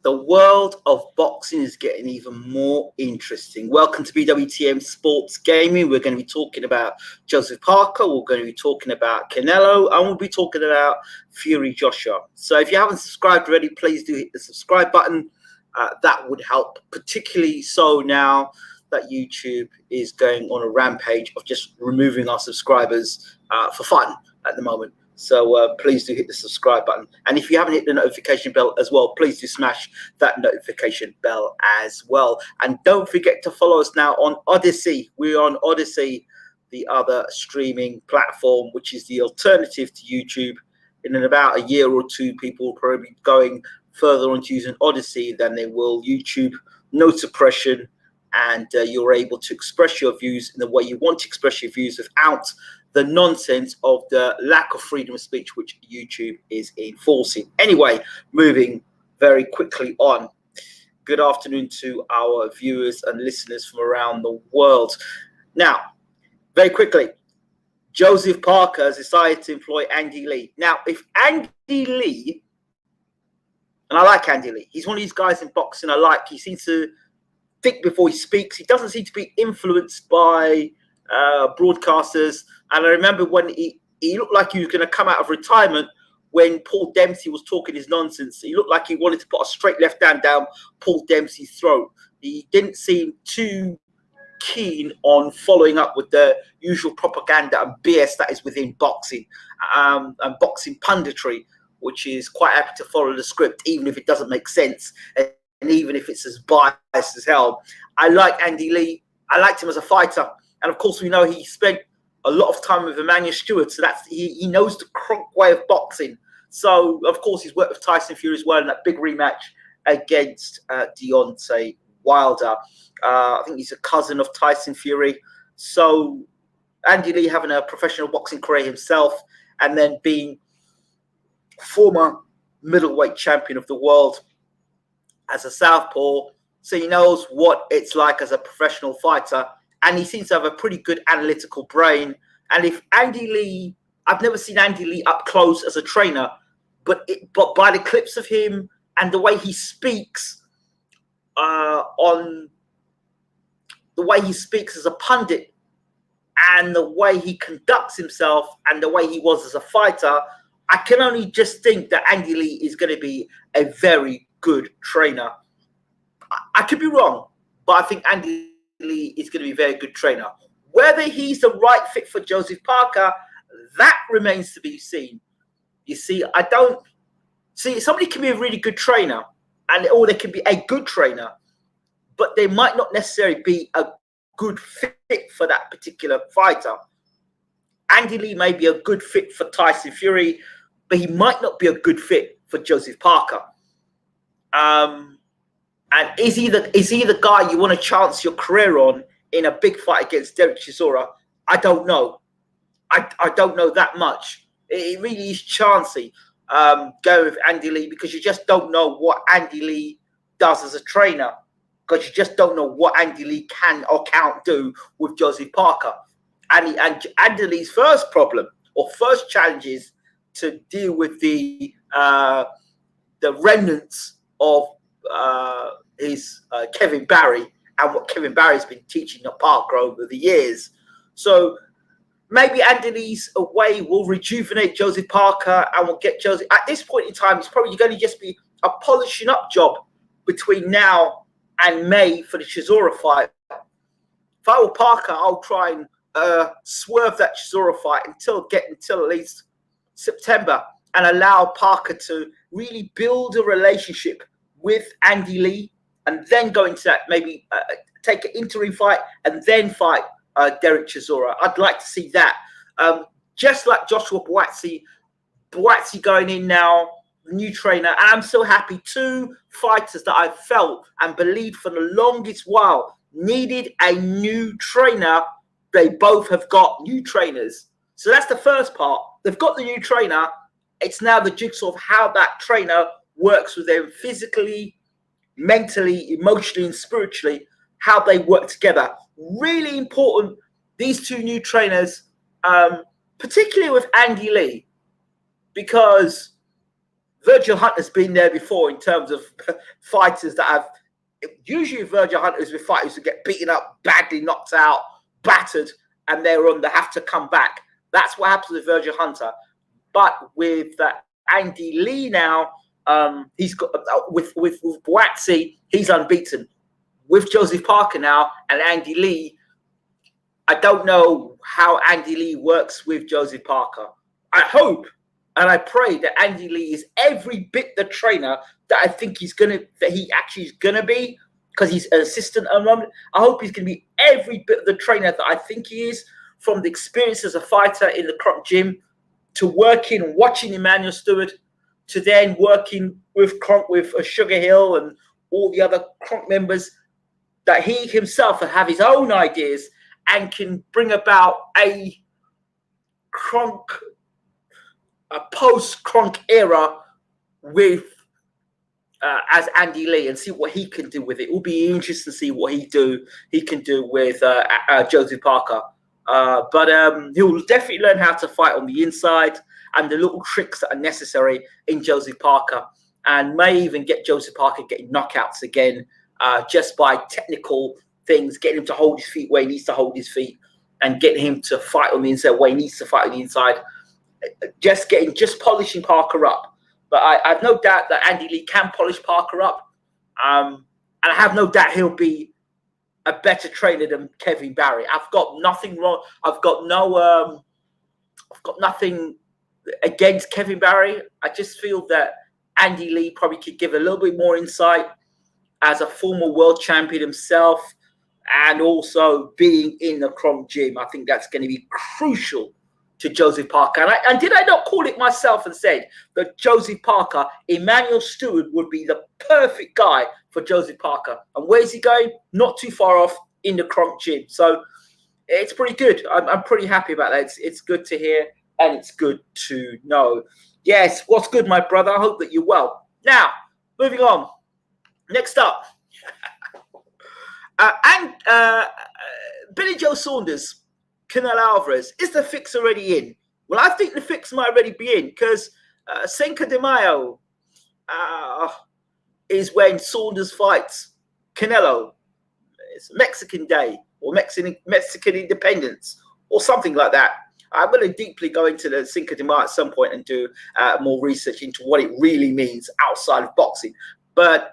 The world of boxing is getting even more interesting. Welcome to BWTM Sports Gaming. We're going to be talking about Joseph Parker. We're going to be talking about Canelo, and we'll be talking about Fury Joshua. So if you haven't subscribed already, please do hit the subscribe button. That would help, particularly so now that YouTube is going on a rampage of just removing our subscribers for fun at the moment. So please do hit the subscribe button. And if you haven't hit the notification bell as well, please do smash that notification bell as well. And don't forget to follow us now on Odyssey. We're on Odyssey, the other streaming platform, which is the alternative to YouTube. In about a year or two, people will probably be going further on to using Odyssey than they will YouTube. No suppression, and you're able to express your views in the way you want to express your views without the nonsense of the lack of freedom of speech which YouTube is enforcing. Anyway, moving very quickly on. Good afternoon to our viewers and listeners from around the world. Now, very quickly, Joseph Parker has decided to employ Andy Lee. Now, if Andy Lee, and I like Andy Lee, he's one of these guys in boxing I like. He seems to think before he speaks. He doesn't seem to be influenced by broadcasters. And I remember when he looked like he was going to come out of retirement when Paul Dempsey was talking his nonsense. He looked like he wanted to put a straight left hand down Paul Dempsey's throat. He didn't seem too keen on following up with the usual propaganda and BS that is within boxing and boxing punditry, which is quite happy to follow the script, even if it doesn't make sense and even if it's as biased as hell. I like Andy Lee. I liked him as a fighter. And of course, we know he spent a lot of time with Emmanuel Stewart, so that's he knows the Kronk way of boxing. So, of course, he's worked with Tyson Fury as well in that big rematch against Deontay Wilder. I think he's a cousin of Tyson Fury. So, Andy Lee having a professional boxing career himself and then being former middleweight champion of the world as a southpaw, so he knows what it's like as a professional fighter. And he seems to have a pretty good analytical brain. And if Andy Lee, I've never seen Andy Lee up close as a trainer, but by the clips of him and the way he speaks, on the way he speaks as a pundit and the way he conducts himself and the way he was as a fighter, I can only just think that Andy Lee is going to be a very good trainer. I could be wrong, but I think Andy Lee is going to be a very good trainer. Whether he's the right fit for Joseph Parker, that remains to be seen. You see, I don't see somebody can be a really good trainer, or they can be a good trainer, but they might not necessarily be a good fit for that particular fighter. Andy Lee may be a good fit for Tyson Fury, but he might not be a good fit for Joseph Parker. And is he the guy you want to chance your career on in a big fight against Derek Chisora? I don't know. I don't know that much. It really is chancy going with Andy Lee because you just don't know what Andy Lee does as a trainer, because you just don't know what Andy Lee can or can't do with Joseph Parker. And Andy Lee's first problem or first challenge is to deal with the remnants of his Kevin Barry and what Kevin Barry's been teaching at Parker over the years. So maybe Andy Lee's way will rejuvenate Joseph Parker and will get Joseph. At this point in time, it's probably going to just be a polishing up job between now and May for the Chisora fight. If I were Parker, I'll try and swerve that Chisora fight until at least September and allow Parker to really build a relationship with Andy Lee, and then go into that, maybe take an interim fight and then fight Derek Chisora. I'd like to see that. Just like Joshua Buatsi going in now, the new trainer. And I'm so happy, two fighters that I felt and believed for the longest while needed a new trainer. They both have got new trainers. So that's the first part. They've got the new trainer. It's now the jigsaw of how that trainer works with them physically, mentally, emotionally, and spiritually, how they work together. Really important, these two new trainers, particularly with Andy Lee, because Virgil Hunter's been there before in terms of fighters that have. Usually, Virgil Hunter's with fighters who get beaten up, badly knocked out, battered, and they have to come back. That's what happens with Virgil Hunter. But with Andy Lee now, he's got with Buatsi, he's unbeaten. With Joseph Parker now and Andy Lee, I don't know how Andy Lee works with Joseph Parker. I hope and I pray that Andy Lee is every bit the trainer that I think he actually is gonna be, because he's an assistant at the moment. I hope he's gonna be every bit of the trainer that I think he is, from the experience as a fighter in the Kronk gym to working and watching Emmanuel Stewart to then working with Kronk, with Sugar Hill and all the other Kronk members, that he himself will have his own ideas and can bring about a Kronk, a post-Kronk era with as Andy Lee, and see what he can do with it. It will be interesting to see what he can do with Joseph Parker. But he'll definitely learn how to fight on the inside and the little tricks that are necessary in Joseph Parker, and may even get Joseph Parker getting knockouts again just by technical things, getting him to hold his feet where he needs to hold his feet, and getting him to fight on the inside where he needs to fight on the inside. Just polishing Parker up. But I have no doubt that Andy Lee can polish Parker up, and I have no doubt he'll be a better trainer than Kevin Barry. I've got nothing wrong. I've got nothing against Kevin Barry. I just feel that Andy Lee probably could give a little bit more insight as a former world champion himself, and also being in the Kronk gym. I think that's going to be crucial to Joseph Parker. And did I not call it myself and said that Joseph Parker, Emmanuel Stewart, would be the perfect guy for Joseph Parker? And where's he going? Not too far off, in the Kronk gym. So it's pretty good. I'm pretty happy about that. It's good to hear, and it's good to know. Yes, what's good, my brother? I hope that you're well. Now, moving on. Next up. Billy Joe Saunders, Canelo Alvarez. Is the fix already in? Well, I think the fix might already be in, because Cinco de Mayo is when Saunders fights Canelo. It's Mexican Day, or Mexican Independence, or something like that. I'm going to deeply go into the Cinco de Mayo at some point and do more research into what it really means outside of boxing. But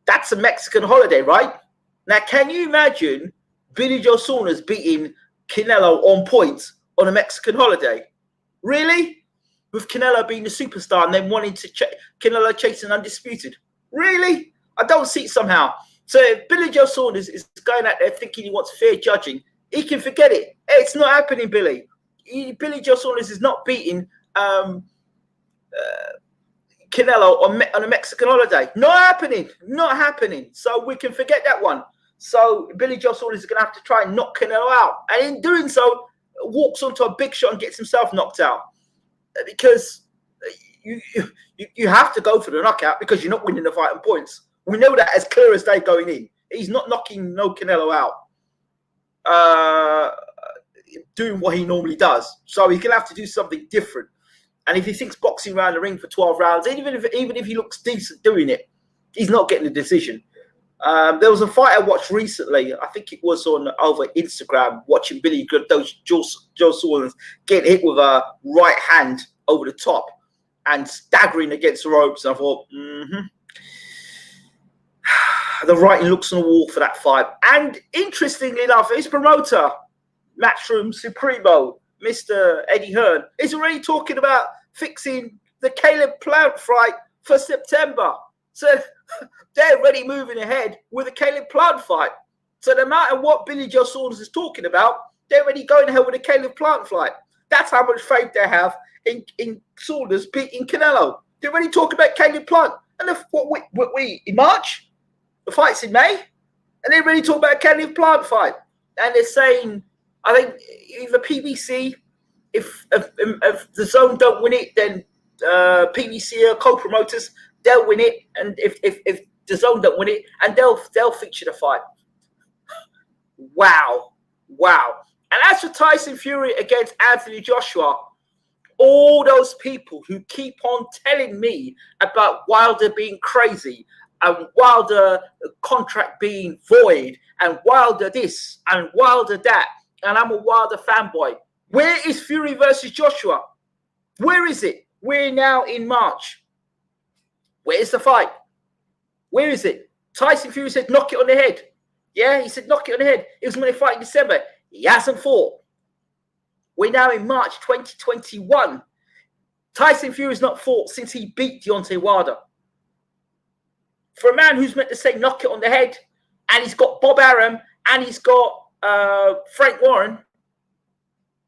that's a Mexican holiday, right? Now, can you imagine Billy Joe Saunders beating Canelo on points on a Mexican holiday? Really? With Canelo being the superstar and then wanting to Canelo chasing undisputed? Really? I don't see it somehow. So if Billy Joe Saunders is going out there thinking he wants fair judging, he can forget it. It's not happening, Billy. Billy Joe Saunders is not beating Canelo on a Mexican holiday. Not happening. Not happening. So we can forget that one. So Billy Joe Saunders is going to have to try and knock Canelo out. And in doing so, walks onto a big shot and gets himself knocked out. Because you have to go for the knockout, because you're not winning the fight on points. We know that as clear as day going in. He's not knocking no Canelo out. Doing what he normally does. So he's going to have to do something different. And if he thinks boxing around the ring for 12 rounds, even if he looks decent doing it, he's not getting a decision. There was a fight I watched recently. I think it was over Instagram, watching Billy Joe Saunders get hit with a right hand over the top and staggering against the ropes. And I thought, the writing looks on the wall for that fight. And interestingly enough, his promoter, Matchroom Supremo, Mr. Eddie Hearn, is already talking about fixing the Caleb Plant fight for September. So they're already moving ahead with the Caleb Plant fight. So no matter what Billy Joe Saunders is talking about, they're already going ahead with the Caleb Plant fight. That's how much faith they have in Saunders beating Canelo. They're already talking about Caleb Plant. And we in March? The fight's in May? And they're already talking about Caleb Plant fight. And they're saying, I think either PBC, if the Zone don't win it, then PBC are co-promoters. They'll win it, and if the Zone don't win it, and they'll feature the fight. Wow. And as for Tyson Fury against Anthony Joshua, all those people who keep on telling me about Wilder being crazy and Wilder contract being void and Wilder this and Wilder that, and I'm a Wilder fanboy. Where is Fury versus Joshua? Where is it? We're now in March. Where is the fight? Where is it? Tyson Fury said knock it on the head. Yeah, he said knock it on the head. It was going to fight in December. He hasn't fought. We're now in March 2021. Tyson Fury's not fought since he beat Deontay Wilder. For a man who's meant to say knock it on the head, and he's got Bob Arum, and he's got Frank Warren,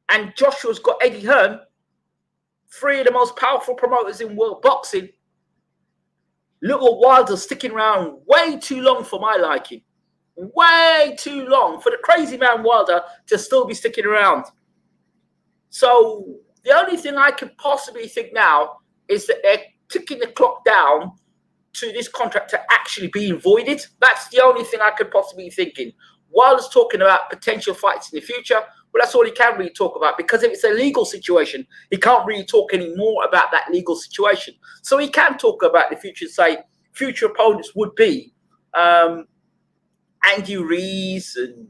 and Joshua's got Eddie Hearn, three of the most powerful promoters in world boxing. Little Wilder's sticking around way too long for my liking. Way too long for the crazy man Wilder to still be sticking around. So the only thing I could possibly think now is that they're ticking the clock down to this contract to actually being voided. That's the only thing I could possibly be thinking. Wilder's talking about potential fights in the future. Well, that's all he can really talk about, because if it's a legal situation, he can't really talk any more about that legal situation. So he can talk about the future, say future opponents would be Andy Ruiz and,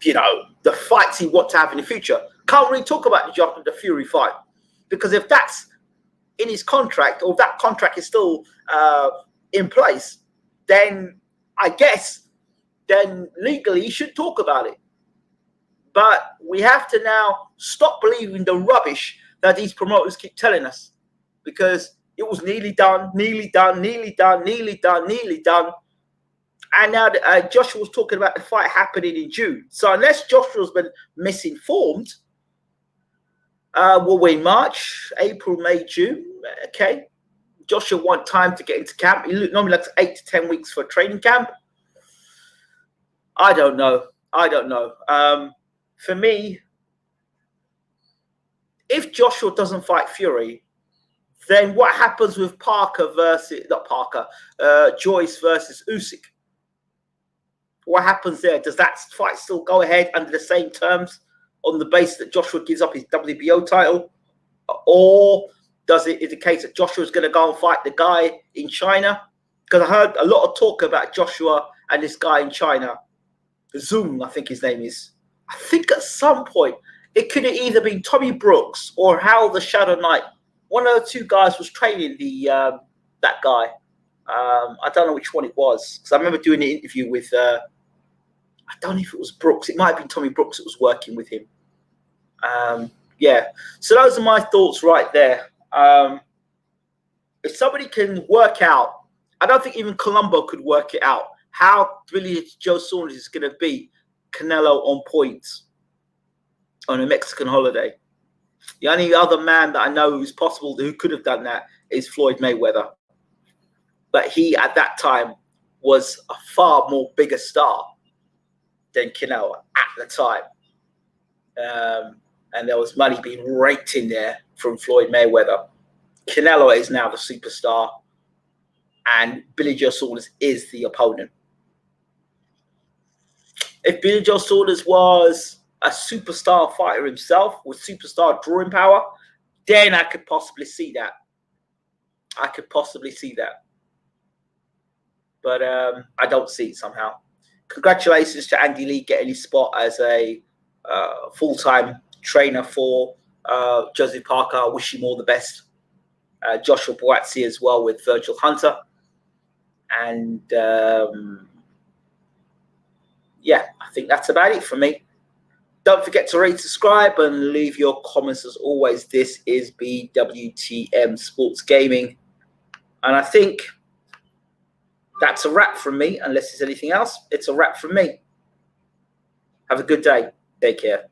you know, the fights he wants to have in the future. Can't really talk about the Fury fight, because if that's in his contract, or that contract is still in place, then I guess then legally he should talk about it. But we have to now stop believing the rubbish that these promoters keep telling us, because it was nearly done, nearly done, nearly done, nearly done, nearly done. And now Joshua was talking about the fight happening in June. So unless Joshua's been misinformed, we'll win March, April, May, June. Okay. Joshua want time to get into camp. He normally likes 8 to 10 weeks for a training camp. I don't know. For me, if Joshua doesn't fight Fury, then what happens with Joyce versus Usyk? What happens there? Does that fight still go ahead under the same terms on the basis that Joshua gives up his WBO title? Or does it indicate that Joshua's going to go and fight the guy in China? Because I heard a lot of talk about Joshua and this guy in China. Zoom, I think his name is. I think at some point it could have either been Tommy Brooks or Hal the Shadow Knight. One of the two guys was training that guy. I don't know which one it was, because I remember doing an interview with, I don't know if it was Brooks. It might have been Tommy Brooks that was working with him. Yeah, so those are my thoughts right there. If somebody can work out, I don't think even Colombo could work it out, how Billy Joe Saunders is going to beat Canelo on points on a Mexican holiday. The only other man that I know who's possible who could have done that is Floyd Mayweather. But he, at that time, was a far more bigger star than Canelo at the time. And there was money being raked in there from Floyd Mayweather. Canelo is now the superstar, and Billy Joe Saunders is the opponent. If Billy Joe Saunders was a superstar fighter himself with superstar drawing power, then I could possibly see that. But I don't see it somehow. Congratulations to Andy Lee getting his spot as a full-time trainer for Joseph Parker. I wish him all the best. Joshua Buatsi as well with Virgil Hunter. And yeah, I think that's about it for me. Don't forget to rate, subscribe, and leave your comments as always. This is BWTM Sports Gaming. And I think that's a wrap from me. Unless there's anything else, it's a wrap from me. Have a good day. Take care.